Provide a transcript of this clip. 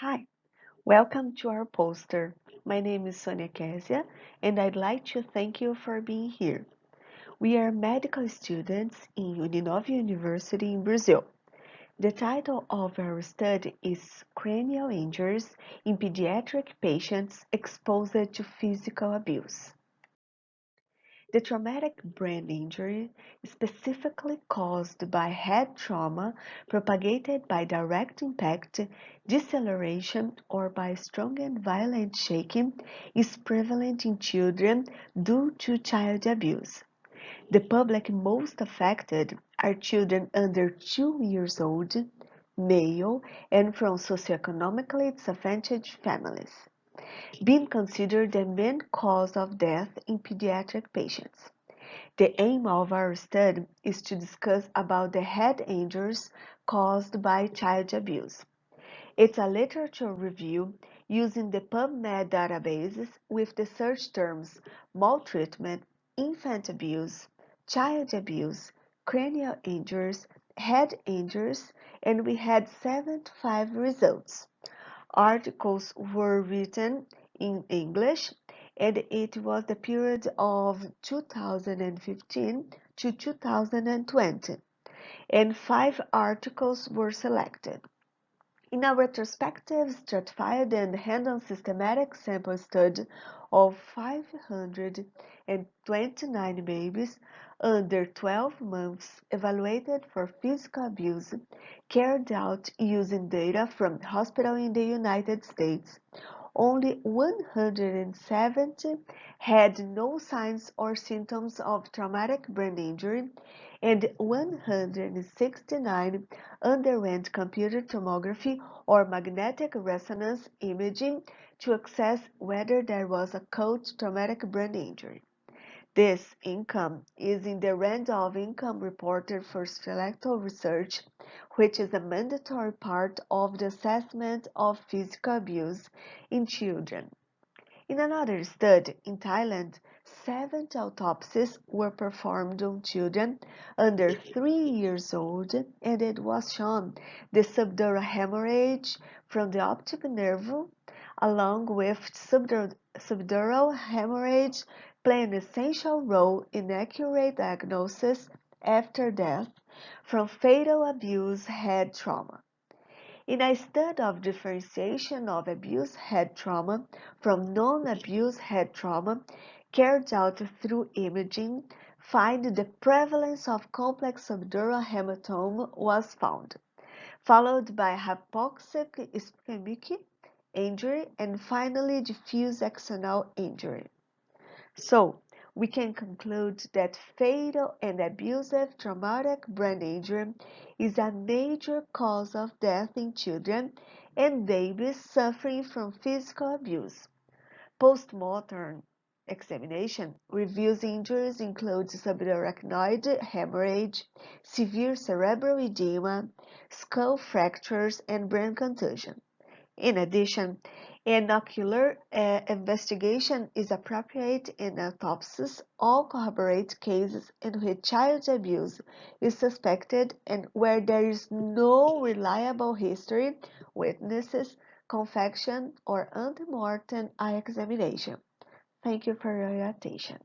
Hi, welcome to our poster. My name is Sonia Quézia and I'd like to thank you for being here. We are medical students in Nove University in Brazil. The title of our study is Cranial Injuries in Pediatric Patients Exposed to Physical Abuse. The traumatic brain injury specifically caused by head trauma propagated by direct impact, deceleration, or by strong and violent shaking is prevalent in children due to child abuse. The public most affected are children under 2 years old, male, and from socioeconomically disadvantaged families, being considered the main cause of death in pediatric patients. The aim of our study is to discuss about the head injuries caused by child abuse. It's a literature review using the PubMed databases with the search terms maltreatment, infant abuse, child abuse, cranial injuries, head injuries, and we had 75 results. Articles were written in English, and it was the period of 2015 to 2020, and 5 articles were selected. In a retrospective, stratified and hand-on systematic sample study of 529 babies under 12 months evaluated for physical abuse, carried out using data from hospitals in the United States, only 170 had no signs or symptoms of traumatic brain injury, and 169 underwent computed tomography or magnetic resonance imaging to assess whether there was acute traumatic brain injury. This income is in the range of income reported for skeletal research, which is a mandatory part of the assessment of physical abuse in children. In another study in Thailand, 70 autopsies were performed on children under 3 years old, and it was shown the subdural hemorrhage from the optic nerve along with subdural hemorrhage play an essential role in accurate diagnosis after death from fatal abuse head trauma. In a study of differentiation of abuse head trauma from non-abuse head trauma carried out through imaging, find the prevalence of complex subdural hematoma was found, followed by hypoxic ischemic injury, and finally diffuse axonal injury. So, we can conclude that fatal and abusive traumatic brain injury is a major cause of death in children and babies suffering from physical abuse. Postmortem examination reveals injuries include subarachnoid hemorrhage, severe cerebral edema, skull fractures, and brain contusion. In addition, an ocular investigation is appropriate in autopsies. All corroborate cases in which child abuse is suspected and where there is no reliable history, witnesses, confession, or ante-mortem eye examination. Thank you for your attention.